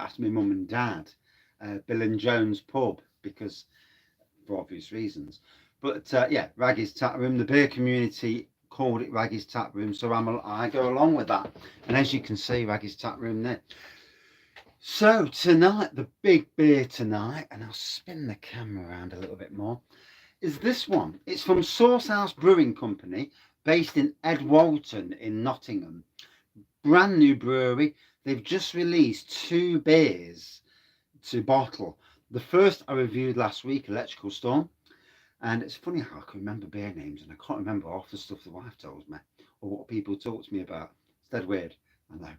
after my mum and dad, Bill and Jones pub, because for obvious reasons. But yeah, Raggy's Tap Room. The beer community called it Raggy's Tap Room, so I go along with that. And as you can see, Raggy's Tap Room there. So tonight, the big beer tonight, and I'll spin the camera around a little bit more, is this one. It's from Source House Brewing Company, based in Edwalton in Nottingham. Brand new brewery. They've just released 2 beers to bottle. The first I reviewed last week, Electrical Storm. And it's funny how I can remember beer names and I can't remember half the stuff the wife tells me or what people talk to me about. It's dead weird, I know.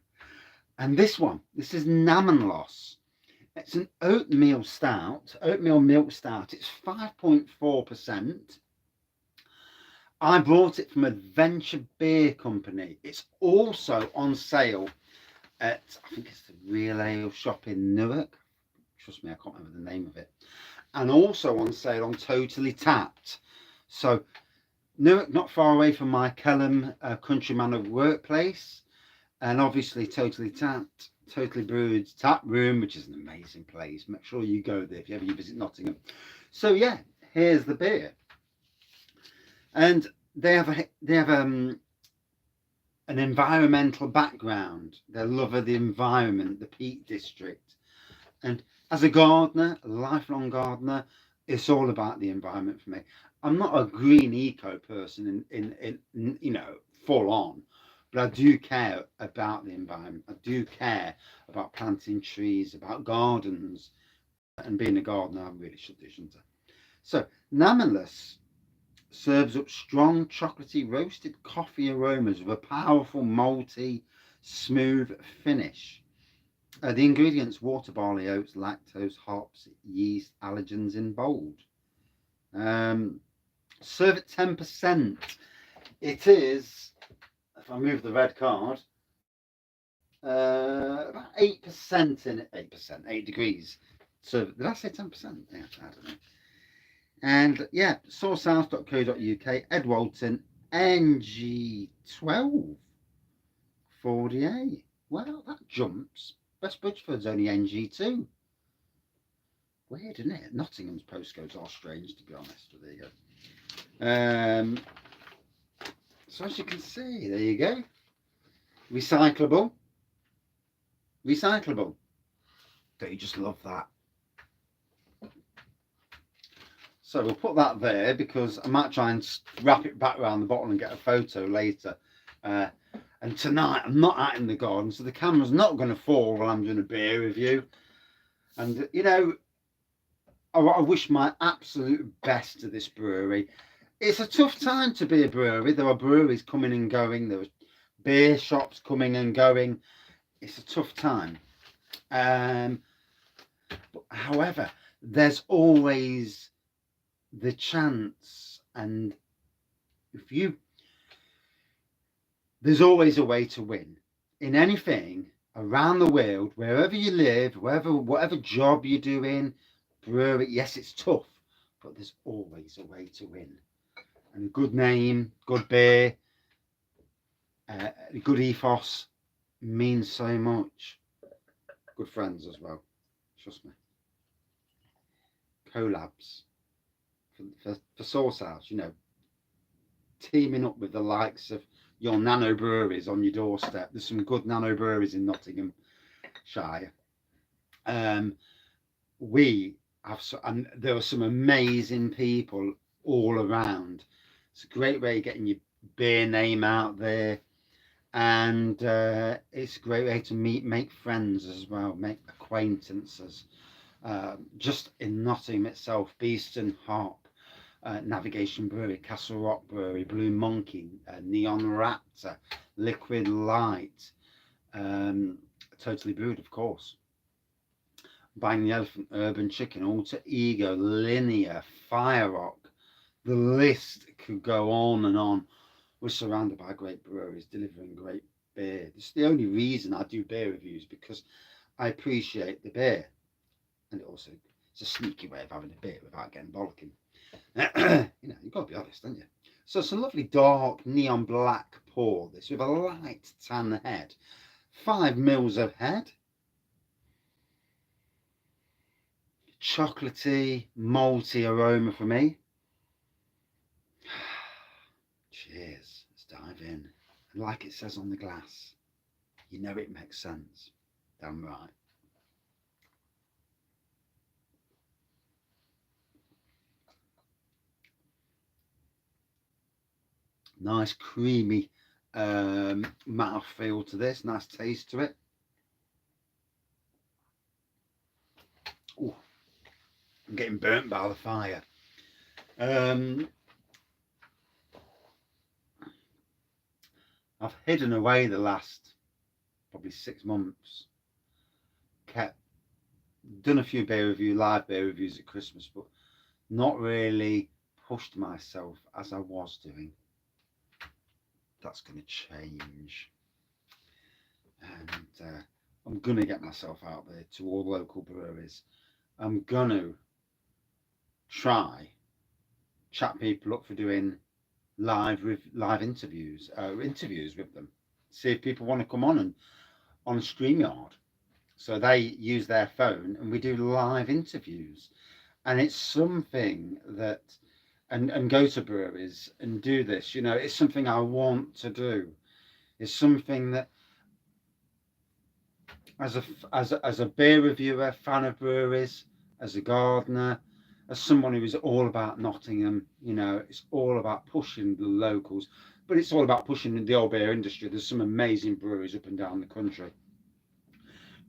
And this one, this is Namenlos. It's an oatmeal stout, oatmeal milk stout. It's 5.4%. I bought it from Adventure Beer Company. It's also on sale at, I think it's the Real Ale Shop in Newark. Trust me, I can't remember the name of it. And also on sale on Totally Tapped. So Newark, not far away from my Kelham Country Manor workplace. And obviously Totally Tapped, Totally Brewed Tap Room, which is an amazing place. Make sure you go there if you ever visit Nottingham. So yeah, here's the beer. And they have an environmental background. They love the environment, the Peak District. And as a gardener, a lifelong gardener, it's all about the environment for me. I'm not a green eco person in you know, full on, but I do care about the environment. I do care about planting trees, about gardens, and being a gardener, I really should do, shouldn't I? So Namenlos serves up strong chocolatey roasted coffee aromas with a powerful malty, smooth finish. The ingredients: water, barley, oats, lactose, hops, yeast, allergens in bold. Serve at 10%. It is, if I move the red card, about 8% in it. 8%, 8 degrees. So did I say 10%? Yeah, I don't know. And yeah, sourcehouse.co.uk, Edwalton, NG12 48. Well, that jumps. West Bridgeford's only NG2. Weird, isn't it? Nottingham's postcodes are strange, to be honest. But there you go. So as you can see, there you go. Recyclable. Recyclable. Don't you just love that? So we'll put that there because I might try and wrap it back around the bottle and get a photo later. And tonight I'm not out in the garden, so the camera's not going to fall while I'm doing a beer review. And you know, I wish my absolute best to this brewery. It's a tough time to be a brewery. There are breweries coming and going. There are beer shops coming and going. It's a tough time. However, there's always the chance, and there's always a way to win in anything around the world, wherever you live, whatever job you're doing. Brewery, yes, it's tough, but there's always a way to win. And a good name, good beer, good ethos means so much. Good friends as well, trust me. Collabs for Source House, you know, teaming up with the likes of your nano breweries on your doorstep. There's some good nano breweries in Nottinghamshire. We have, and there are some amazing people all around. It's a great way of getting your beer name out there, and it's a great way to make friends as well, make acquaintances. Just in Nottingham itself, Beeston Hop, Navigation Brewery, Castle Rock Brewery, Blue Monkey, Neon Raptor, Liquid Light, Totally Brewed, of course, Buying the Elephant, Urban Chicken, Alter Ego, Linear, Fire Rock. The list could go on and on. We're surrounded by great breweries delivering great beer. It's the only reason I do beer reviews, because I appreciate the beer, and also it's a sneaky way of having a beer without getting bollocking. You know, you've got to be honest, haven't you? So it's a lovely dark neon black pour, this, with a light tan head. 5 mils of head. chocolatey, malty aroma for me. Cheers. Let's dive in. And like it says on the glass, you know it makes sense. Damn right. Nice creamy mouth feel to this. Nice taste to it. Ooh, I'm getting burnt by the fire. I've hidden away the last probably 6 months. Done a few live beer reviews at Christmas, but not really pushed myself as I was doing. That's going to change, and I'm going to get myself out there to all local breweries. I'm going to try chat people up for doing live interviews with them. See if people want to come on StreamYard. So they use their phone and we do live interviews. And it's something that, and go to breweries and do this, you know, it's something I want to do. It's something that, as a beer reviewer, fan of breweries, as a gardener, as someone who is all about Nottingham, you know, it's all about pushing the locals, but it's all about pushing the old beer industry. There's some amazing breweries up and down the country.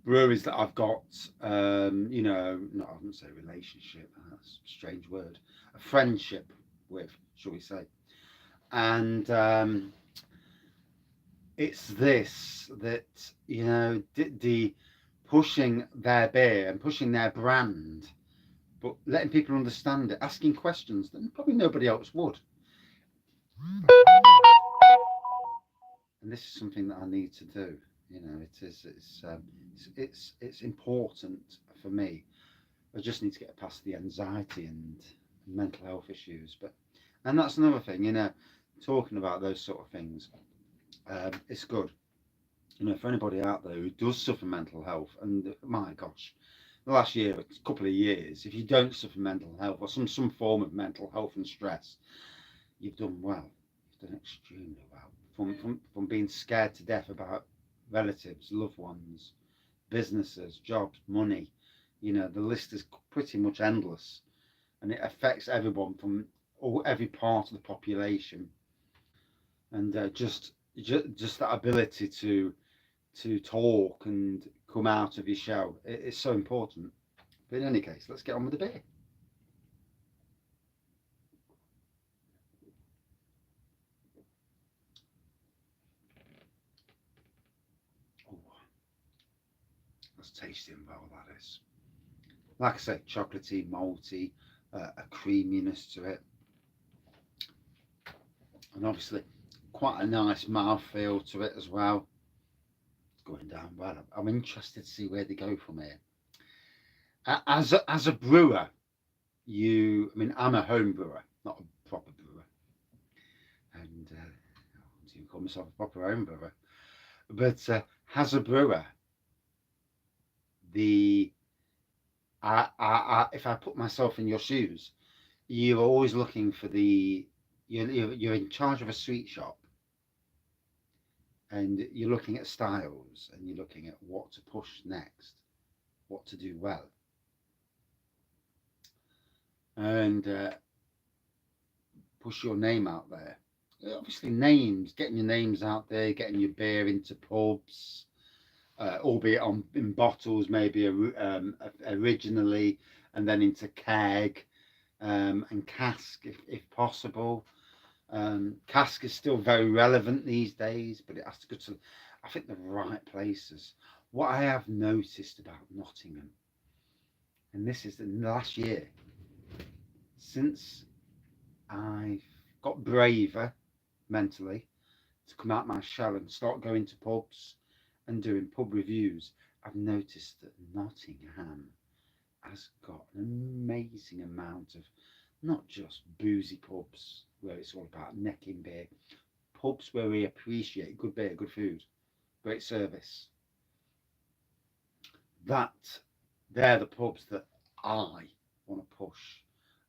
Breweries that I've got, you know, not, I wouldn't say relationship, that's a strange word, a friendship with, shall we say. And it's this that, you know, the pushing their beer and pushing their brand, but letting people understand it, asking questions that probably nobody else would. And this is something that I need to do. You know, it's important for me. I just need to get past the anxiety and mental health issues. And that's another thing, you know, talking about those sort of things. It's good, you know, for anybody out there who does suffer mental health. And my gosh, the last year, a couple of years, if you don't suffer mental health or some form of mental health and stress, you've done well. You've done extremely well. From being scared to death about relatives, loved ones, businesses, jobs, money, you know, the list is pretty much endless, and it affects everyone from every part of the population. And just that ability to talk and come out of your shell, it's so important. But in any case, let's get on with the beer. Oh, that's tasty and well, that is. Like I say, chocolatey, malty, a creaminess to it, and obviously quite a nice mouthfeel to it as well. It's going down well. I'm interested to see where they go from here. As a brewer, I mean, I'm a home brewer, not a proper brewer, and I don't even call myself a proper home brewer. But as a brewer, the if I put myself in your shoes, you're always looking for you're in charge of a sweet shop, and you're looking at styles and you're looking at what to push next, what to do well, and push your name out there. Obviously, getting your names out there, getting your beer into pubs, albeit in bottles, maybe originally, and then into keg and cask if possible. Cask is still very relevant these days, but it has to go to, I think, the right places. What I have noticed about Nottingham, and this is in the last year, since I've got braver mentally to come out my shell and start going to pubs and doing pub reviews, I've noticed that Nottingham has got an amazing amount of not just boozy pubs where it's all about necking beer, pubs where we appreciate good beer, good food, great service. They're the pubs that I want to push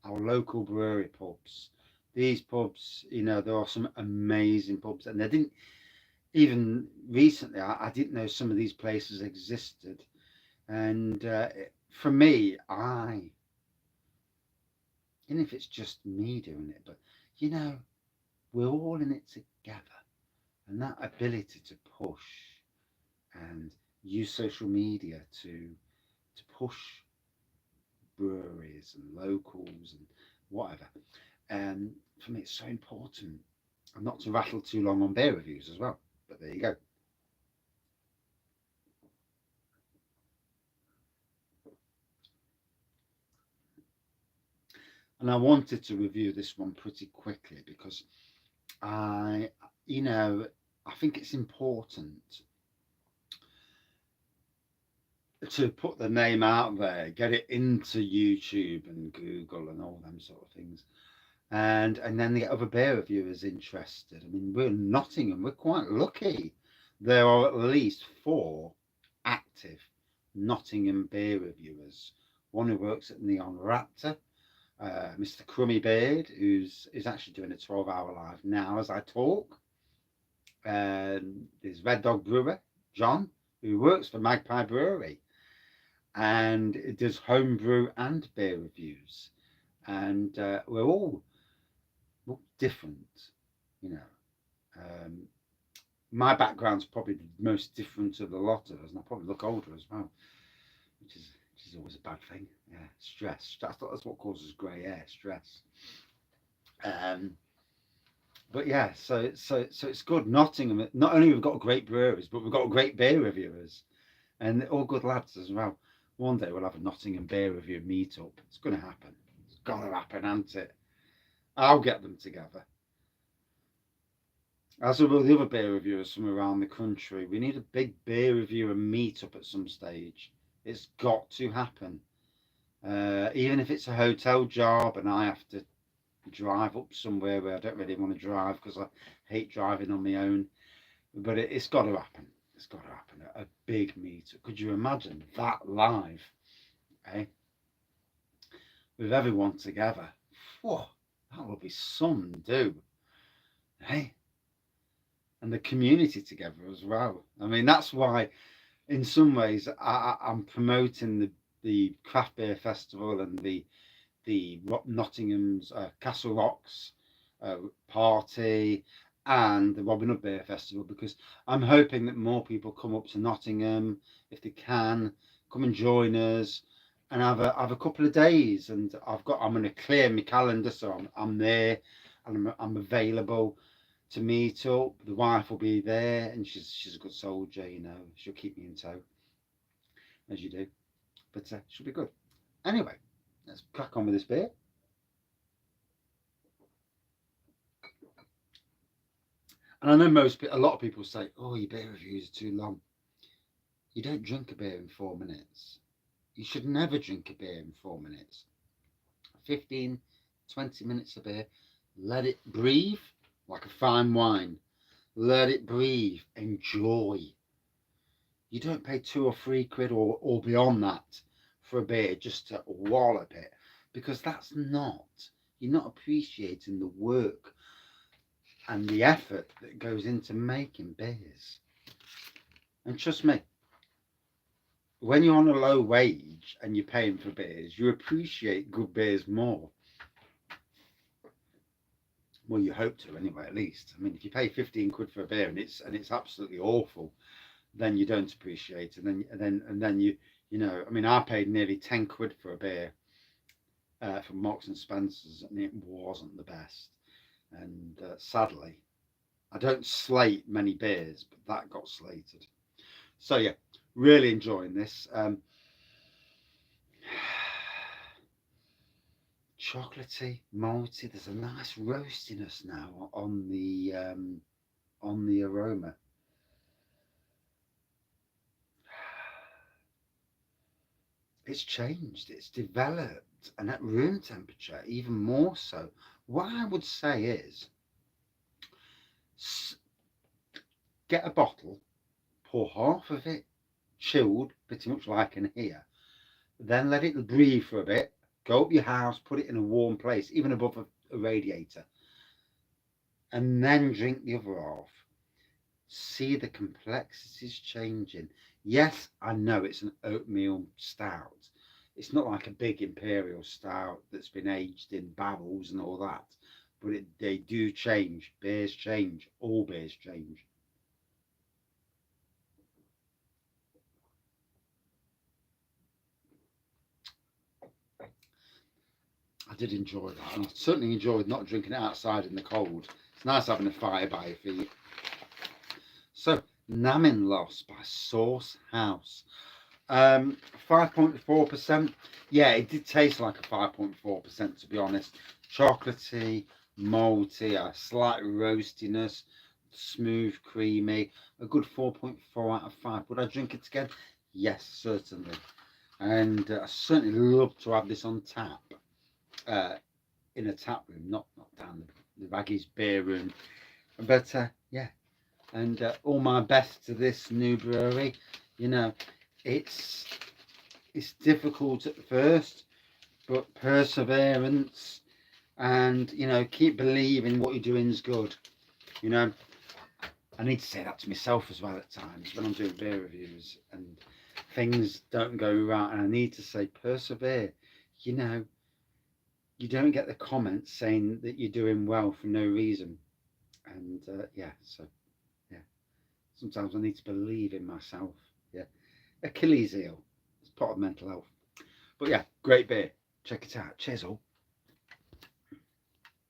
our local brewery pubs. These pubs, you know, there are some amazing pubs, and they didn't even recently. I didn't know some of these places existed, and for me, even if it's just me doing it, but you know, we're all in it together, and that ability to push and use social media to push breweries and locals and whatever. For me, it's so important. And not to rattle too long on beer reviews as well. But there you go. And I wanted to review this one pretty quickly because I, you know, I think it's important to put the name out there, get it into YouTube and Google and all them sort of things. And then get other beer reviewers interested. I mean, we're in Nottingham, we're quite lucky. There are at least 4 active Nottingham beer reviewers. One who works at Neon Raptor, Mr. Crummy Beard, who's actually doing a 12-hour live now as I talk. There's Red Dog Brewer, John, who works for Magpie Brewery and does homebrew and beer reviews. And we're all different, you know. My background's probably the most different of the lot of us, and I probably look older as well, which is always a bad thing. Yeah, stress. That's what causes grey hair. Stress. Um, but yeah, so it's good. Nottingham. Not only we've got great breweries, but we've got great beer reviewers, and all good lads as well. One day we'll have a Nottingham beer review meetup. It's going to happen. It's got to happen, hasn't it? I'll get them together. As will the other beer reviewers from around the country. We need a big beer reviewer meetup at some stage. It's got to happen. Even if it's a hotel job and I have to drive up somewhere where I don't really want to drive because I hate driving on my own. But it's got to happen. It's got to happen. A big meetup. Could you imagine that live? Eh? With everyone together. Whoa, that would be some do. Eh? And the community together as well. I mean, that's why, in some ways, I'm promoting the craft beer festival and the Nottingham's Castle Rocks party and the Robin Hood Beer Festival because I'm hoping that more people come up to Nottingham if they can, come and join us and have a couple of days. And I'm going to clear my calendar so I'm there and I'm available to meet up. The wife will be there, and she's a good soldier, you know. She'll keep me in tow, as you do. But she'll be good. Anyway, let's crack on with this beer. And I know a lot of people say, "Oh, your beer reviews are too long." You don't drink a beer in 4 minutes. You should never drink a beer in 4 minutes. 15, 20 minutes of beer. Let it breathe like a fine wine. Let it breathe. Enjoy. You don't pay 2 or 3 quid or beyond that for a beer just to wallop it because you're not appreciating the work and the effort that goes into making beers. And trust me, when you're on a low wage and you're paying for beers, you appreciate good beers more. Well, you hope to anyway, at least. I mean, if you pay 15 quid for a beer and it's absolutely awful, then you don't appreciate it. And then you know, I mean, I paid nearly 10 quid for a beer from Marks and Spencer's, and it wasn't the best. And sadly, I don't slate many beers, but that got slated. So yeah, really enjoying this. Chocolatey, malty. There's a nice roastiness now on the aroma. It's changed. It's developed, and at room temperature, even more so. What I would say is, get a bottle, pour half of it chilled, pretty much like in here. then let it breathe for a bit. Go up your house, put it in a warm place, even above a radiator, and then drink the other half. See the complexities changing. Yes, I know it's an oatmeal stout. It's not like a big imperial stout that's been aged in barrels and all that, but they do change. Beers change. All beers change. I did enjoy that, and I certainly enjoyed not drinking it outside in the cold. It's nice having a fire by your feet. So, Namenlos by Sauce House. 5.4%. Yeah, it did taste like a 5.4%, to be honest. Chocolatey, malty, a slight roastiness, smooth, creamy. A good 4.4 out of 5. Would I drink it again? Yes, certainly. And I certainly love to have this on tap uh, in a tap room, not down the Raggy's beer room. But yeah, and all my best to this new brewery. You know, it's it's difficult at first, but perseverance and keep believing what you're doing is good. You know, I need to say that to myself as well at times when I'm doing beer reviews and things don't go right, and I need to say persevere. You know, you don't get the comments saying that you're doing well for no reason, and yeah, so yeah, sometimes I need to believe in myself. Yeah, Achilles heel. It's part of mental health. But yeah, great beer. Check it out. Cheers all.